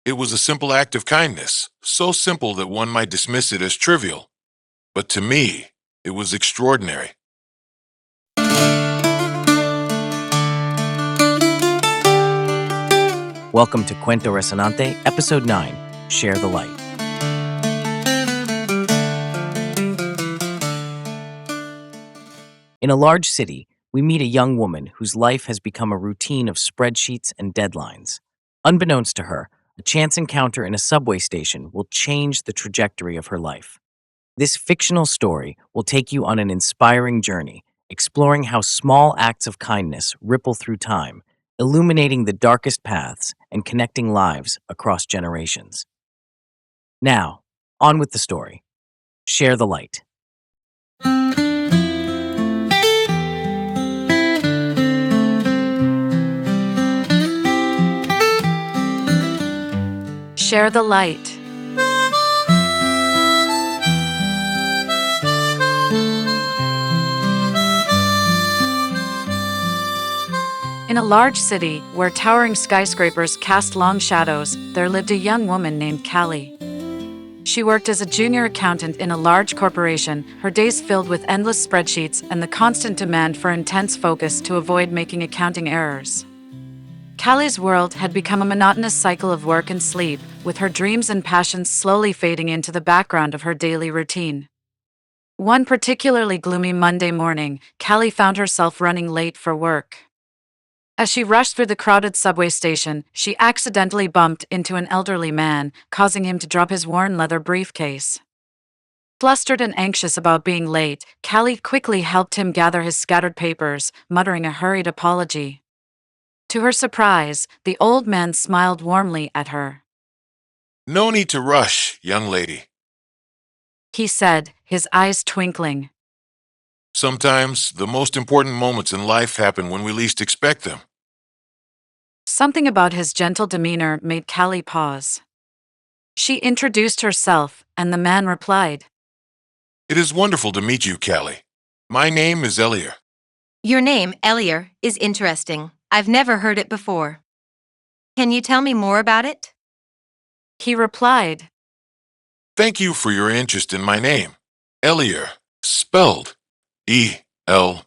It was a simple act of kindness, so simple that one might dismiss it as trivial. But to me, it was extraordinary. Welcome to Cuento Resonante, Episode 9, Share the Light. In a large city, we meet a young woman whose life has become a routine of spreadsheets and deadlines. Unbeknownst to her, a chance encounter in a subway station will change the trajectory of her life. This fictional story will take you on an inspiring journey, exploring how small acts of kindness ripple through time, illuminating the darkest paths and connecting lives across generations. Now, on with the story. Share the light. Share the light. In a large city where towering skyscrapers cast long shadows, there lived a young woman named Callie. She worked as a junior accountant in a large corporation, her days filled with endless spreadsheets and the constant demand for intense focus to avoid making accounting errors. Callie's world had become a monotonous cycle of work and sleep, with her dreams and passions slowly fading into the background of her daily routine. One particularly gloomy Monday morning, Callie found herself running late for work. As she rushed through the crowded subway station, she accidentally bumped into an elderly man, causing him to drop his worn leather briefcase. Flustered and anxious about being late, Callie quickly helped him gather his scattered papers, muttering a hurried apology. To her surprise, the old man smiled warmly at her. No need to rush, young lady. He said, his eyes twinkling. Sometimes the most important moments in life happen when we least expect them. Something about his gentle demeanor made Callie pause. She introduced herself, and the man replied, It is wonderful to meet you, Callie. My name is Elier. Your name, Elier, is interesting. I've never heard it before. Can you tell me more about it? He replied. Thank you for your interest in my name. Elier, spelled E-L-I-O-R,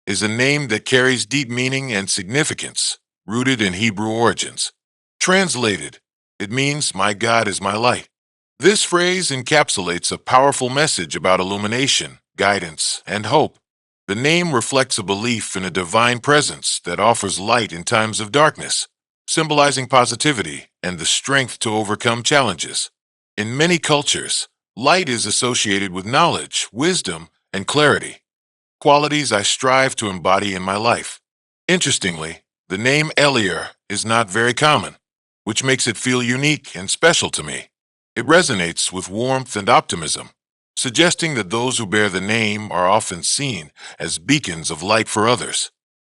is a name that carries deep meaning and significance, rooted in Hebrew origins. Translated, it means, my God is my light. This phrase encapsulates a powerful message about illumination, guidance, and hope. The name reflects a belief in a divine presence that offers light in times of darkness, symbolizing positivity and the strength to overcome challenges. In many cultures, light is associated with knowledge, wisdom, and clarity, qualities I strive to embody in my life. Interestingly, the name Elier is not very common, which makes it feel unique and special to me. It resonates with warmth and optimism, suggesting that those who bear the name are often seen as beacons of light for others.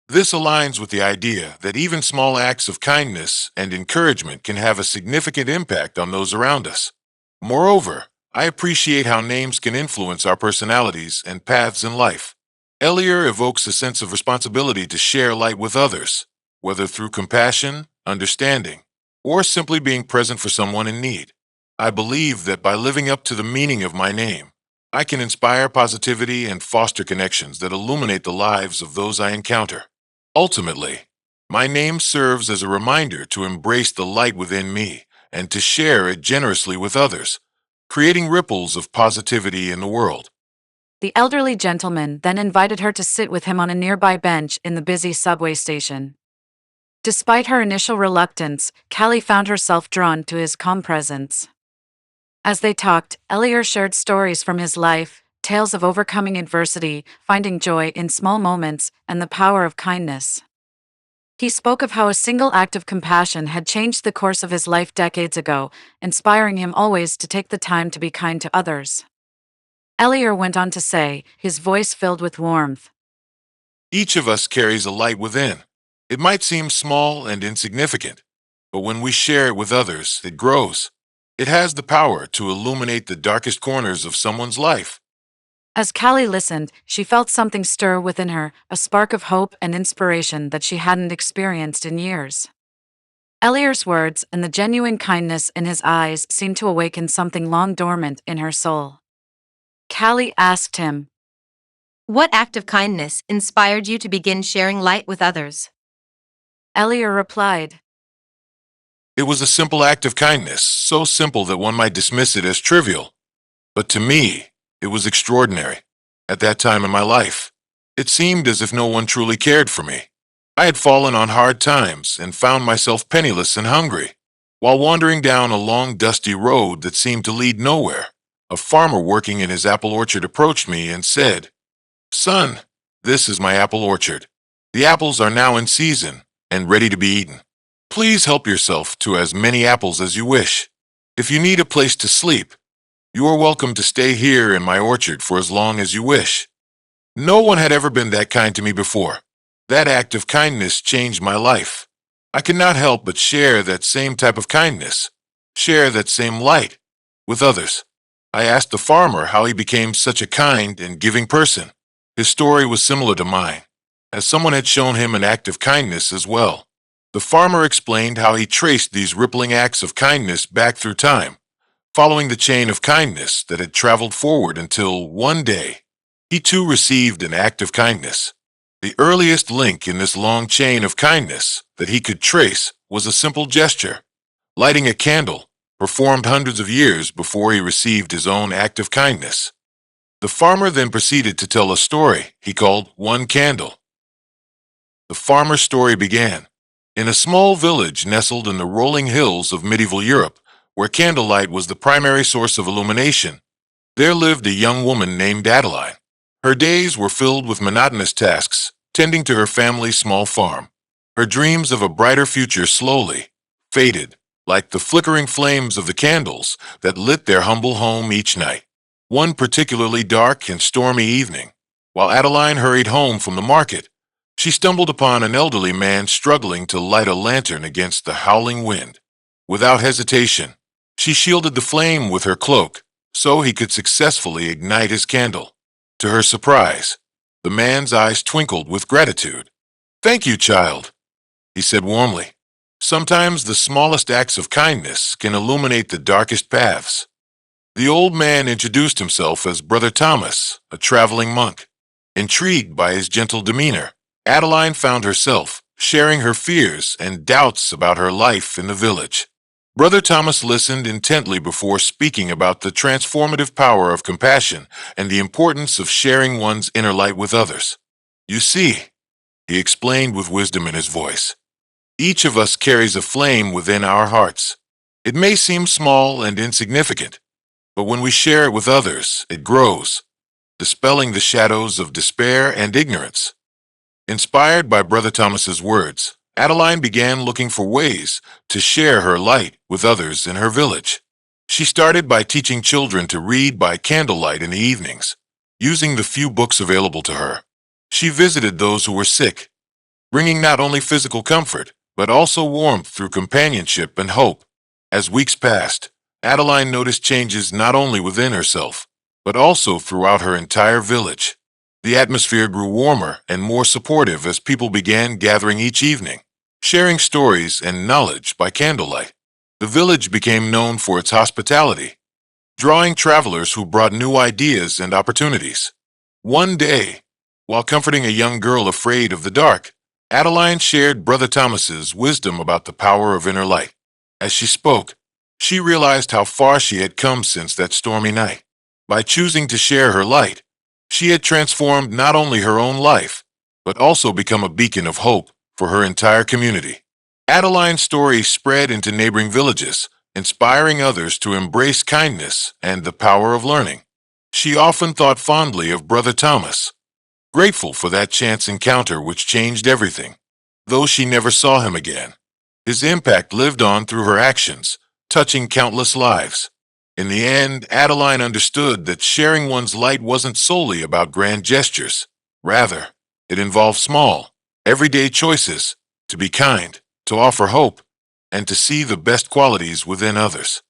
This aligns with the idea that even small acts of kindness and encouragement can have a significant impact on those around us. Moreover, I appreciate how names can influence our personalities and paths in life. Elier evokes a sense of responsibility to share light with others, whether through compassion, understanding, or simply being present for someone in need. I believe that by living up to the meaning of my name, I can inspire positivity and foster connections that illuminate the lives of those I encounter. Ultimately, my name serves as a reminder to embrace the light within me and to share it generously with others, creating ripples of positivity in the world. The elderly gentleman then invited her to sit with him on a nearby bench in the busy subway station. Despite her initial reluctance, Callie found herself drawn to his calm presence. As they talked, Elier shared stories from his life, tales of overcoming adversity, finding joy in small moments, and the power of kindness. He spoke of how a single act of compassion had changed the course of his life decades ago, inspiring him always to take the time to be kind to others. Elier went on to say, his voice filled with warmth. Each of us carries a light within. It might seem small and insignificant, but when we share it with others, it grows. It has the power to illuminate the darkest corners of someone's life. As Callie listened, she felt something stir within her, a spark of hope and inspiration that she hadn't experienced in years. Elior's words and the genuine kindness in his eyes seemed to awaken something long dormant in her soul. Callie asked him, What act of kindness inspired you to begin sharing light with others? Elior replied, It was a simple act of kindness, so simple that one might dismiss it as trivial. But to me, it was extraordinary. At that time in my life, it seemed as if no one truly cared for me. I had fallen on hard times and found myself penniless and hungry. While wandering down a long, dusty road that seemed to lead nowhere, a farmer working in his apple orchard approached me and said, Son, this is my apple orchard. The apples are now in season and ready to be eaten. Please help yourself to as many apples as you wish. If you need a place to sleep, you are welcome to stay here in my orchard for as long as you wish. No one had ever been that kind to me before. That act of kindness changed my life. I could not help but share that same type of kindness, share that same light with others. I asked the farmer how he became such a kind and giving person. His story was similar to mine, as someone had shown him an act of kindness as well. The farmer explained how he traced these rippling acts of kindness back through time, following the chain of kindness that had traveled forward until one day, he too received an act of kindness. The earliest link in this long chain of kindness that he could trace was a simple gesture, lighting a candle, performed hundreds of years before he received his own act of kindness. The farmer then proceeded to tell a story he called One Candle. The farmer's story began. In a small village nestled in the rolling hills of medieval Europe, where candlelight was the primary source of illumination, there lived a young woman named Adeline. Her days were filled with monotonous tasks, tending to her family's small farm. Her dreams of a brighter future slowly faded, like the flickering flames of the candles that lit their humble home each night. One particularly dark and stormy evening, while Adeline hurried home from the market, she stumbled upon an elderly man struggling to light a lantern against the howling wind. Without hesitation, she shielded the flame with her cloak so he could successfully ignite his candle. To her surprise, the man's eyes twinkled with gratitude. Thank you, child, he said warmly. Sometimes the smallest acts of kindness can illuminate the darkest paths. The old man introduced himself as Brother Thomas, a traveling monk. Intrigued by his gentle demeanor, Adeline found herself sharing her fears and doubts about her life in the village. Brother Thomas listened intently before speaking about the transformative power of compassion and the importance of sharing one's inner light with others. You see, he explained with wisdom in his voice, each of us carries a flame within our hearts. It may seem small and insignificant, but when we share it with others, it grows, dispelling the shadows of despair and ignorance. Inspired by Brother Thomas's words, Adeline began looking for ways to share her light with others in her village. She started by teaching children to read by candlelight in the evenings, using the few books available to her. She visited those who were sick, bringing not only physical comfort, but also warmth through companionship and hope. As weeks passed, Adeline noticed changes not only within herself, but also throughout her entire village. The atmosphere grew warmer and more supportive as people began gathering each evening, sharing stories and knowledge by candlelight. The village became known for its hospitality, drawing travelers who brought new ideas and opportunities. One day, while comforting a young girl afraid of the dark, Adeline shared Brother Thomas's wisdom about the power of inner light. As she spoke, she realized how far she had come since that stormy night. By choosing to share her light, she had transformed not only her own life, but also become a beacon of hope for her entire community. Adeline's story spread into neighboring villages, inspiring others to embrace kindness and the power of learning. She often thought fondly of Brother Thomas, grateful for that chance encounter which changed everything. Though she never saw him again, his impact lived on through her actions, touching countless lives. In the end, Adeline understood that sharing one's light wasn't solely about grand gestures. Rather, it involved small, everyday choices to be kind, to offer hope, and to see the best qualities within others.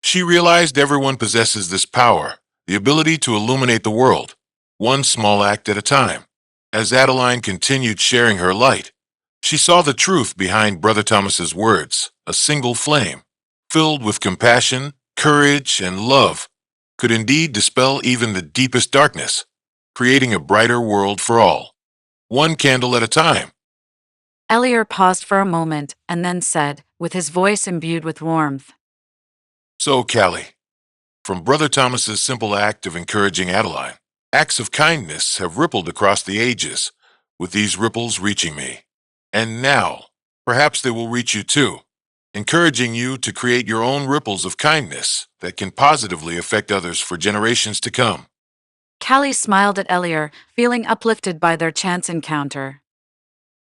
She realized everyone possesses this power, the ability to illuminate the world, one small act at a time. As Adeline continued sharing her light, she saw the truth behind Brother Thomas's words, a single flame, filled with compassion, courage, and love, could indeed dispel even the deepest darkness, creating a brighter world for all, one candle at a time. Elier paused for a moment and then said, with his voice imbued with warmth, So, Callie, from Brother Thomas's simple act of encouraging Adeline, acts of kindness have rippled across the ages, with these ripples reaching me. And now, perhaps they will reach you too, encouraging you to create your own ripples of kindness that can positively affect others for generations to come. Callie smiled at Elier, feeling uplifted by their chance encounter.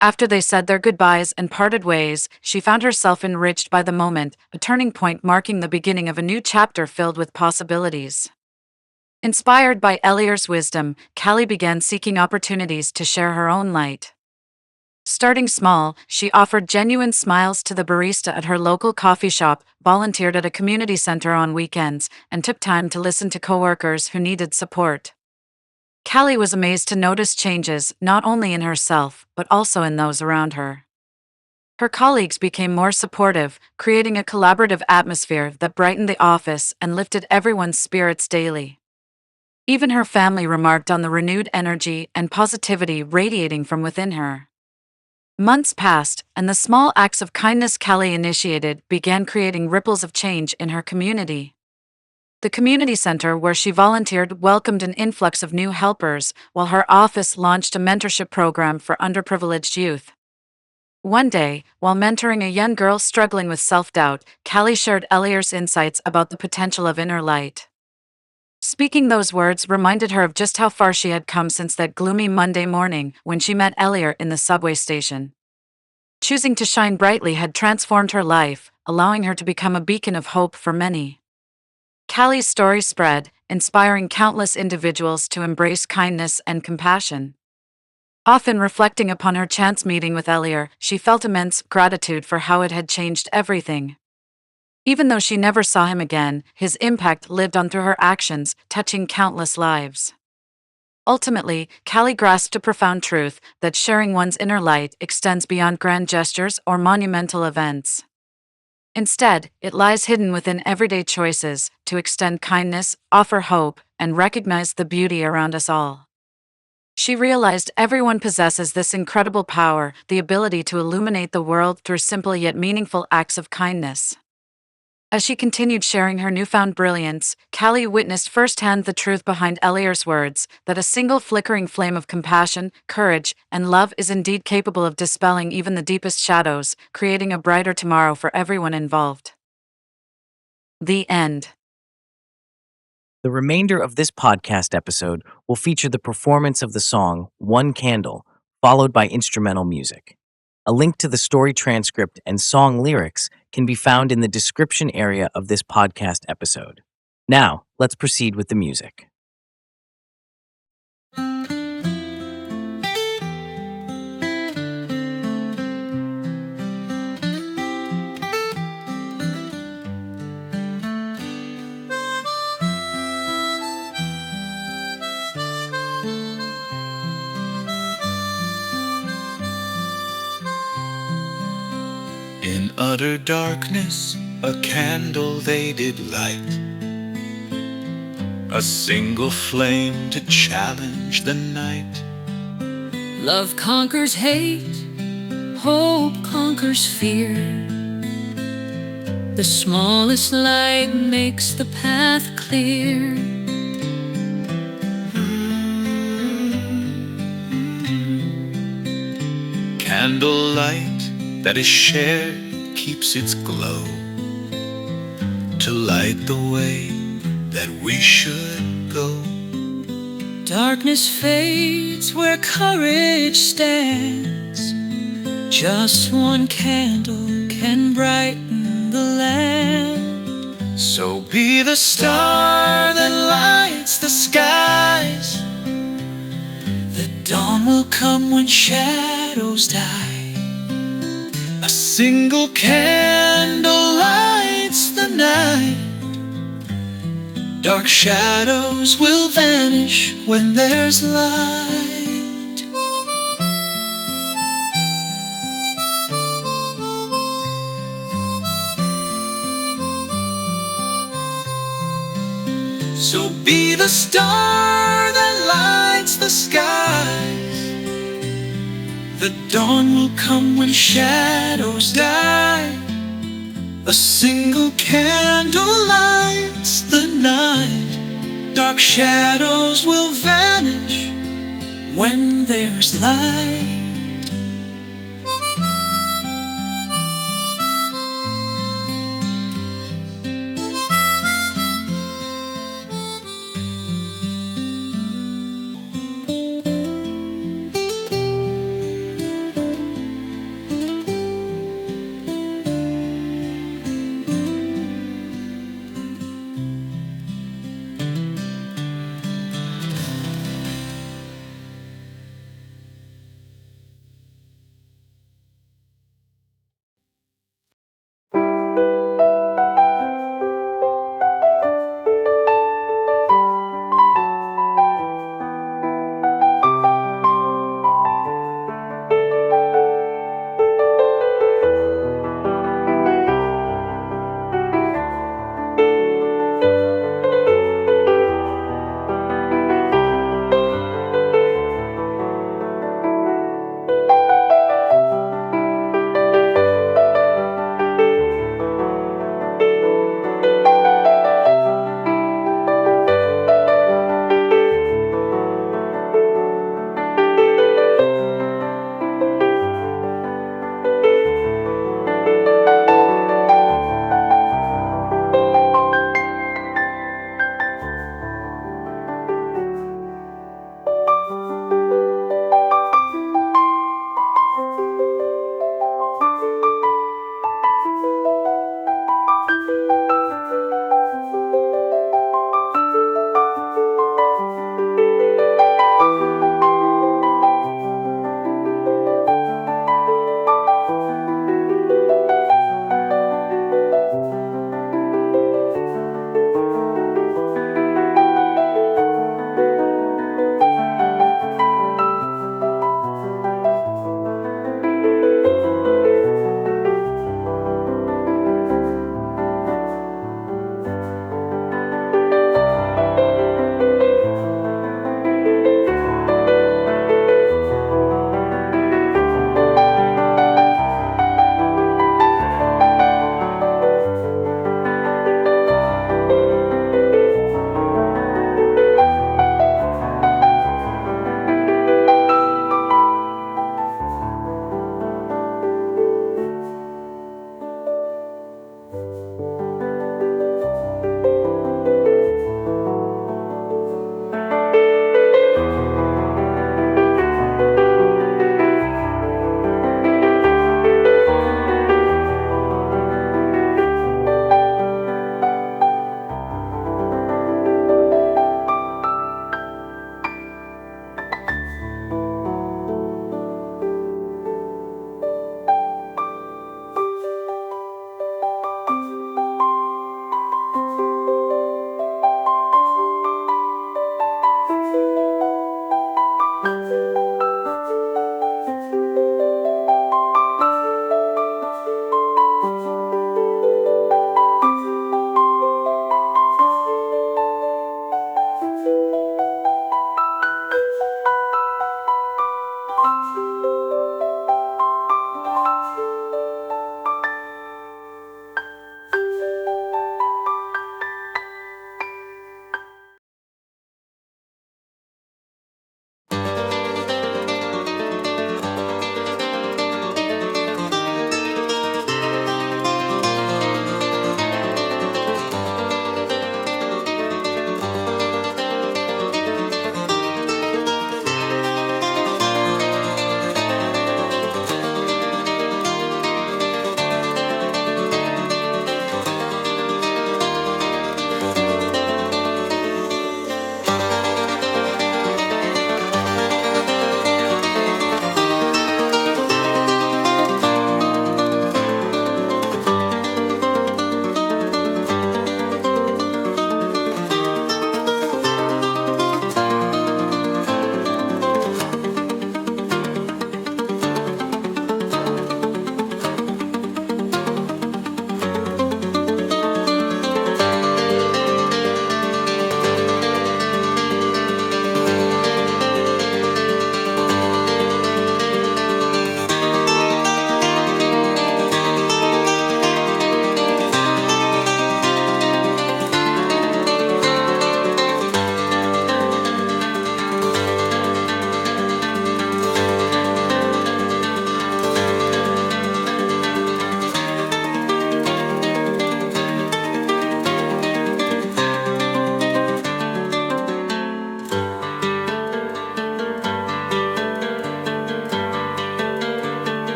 After they said their goodbyes and parted ways, she found herself enriched by the moment, a turning point marking the beginning of a new chapter filled with possibilities. Inspired by Elier's wisdom, Callie began seeking opportunities to share her own light. Starting small, she offered genuine smiles to the barista at her local coffee shop, volunteered at a community center on weekends, and took time to listen to coworkers who needed support. Callie was amazed to notice changes not only in herself, but also in those around her. Her colleagues became more supportive, creating a collaborative atmosphere that brightened the office and lifted everyone's spirits daily. Even her family remarked on the renewed energy and positivity radiating from within her. Months passed, and the small acts of kindness Callie initiated began creating ripples of change in her community. The community center where she volunteered welcomed an influx of new helpers, while her office launched a mentorship program for underprivileged youth. One day, while mentoring a young girl struggling with self-doubt, Callie shared Elier's insights about the potential of inner light. Speaking those words reminded her of just how far she had come since that gloomy Monday morning when she met Elier in the subway station. Choosing to shine brightly had transformed her life, allowing her to become a beacon of hope for many. Callie's story spread, inspiring countless individuals to embrace kindness and compassion. Often reflecting upon her chance meeting with Elier, she felt immense gratitude for how it had changed everything. Even though she never saw him again, his impact lived on through her actions, touching countless lives. Ultimately, Callie grasped a profound truth that sharing one's inner light extends beyond grand gestures or monumental events. Instead, it lies hidden within everyday choices to extend kindness, offer hope, and recognize the beauty around us all. She realized everyone possesses this incredible power, the ability to illuminate the world through simple yet meaningful acts of kindness. As she continued sharing her newfound brilliance, Callie witnessed firsthand the truth behind Elier's words, that a single flickering flame of compassion, courage, and love is indeed capable of dispelling even the deepest shadows, creating a brighter tomorrow for everyone involved. The end. The remainder of this podcast episode will feature the performance of the song One Candle, followed by instrumental music. A link to the story transcript and song lyrics can be found in the description area of this podcast episode. Now, let's proceed with the music. In utter darkness, a candle they did light, a single flame to challenge the night. Love conquers hate, hope conquers fear. The smallest light makes the path clear. Candlelight that is shared keeps its glow, to light the way that we should go. Darkness fades where courage stands. Just one candle can brighten the land. So be the star that lights the skies. The dawn will come when shadows die. A single candle lights the night. Dark shadows will vanish when there's light. So be the star that lights the skies. The dawn will come when shadows die. A single candle lights the night. Dark shadows will vanish when there's light.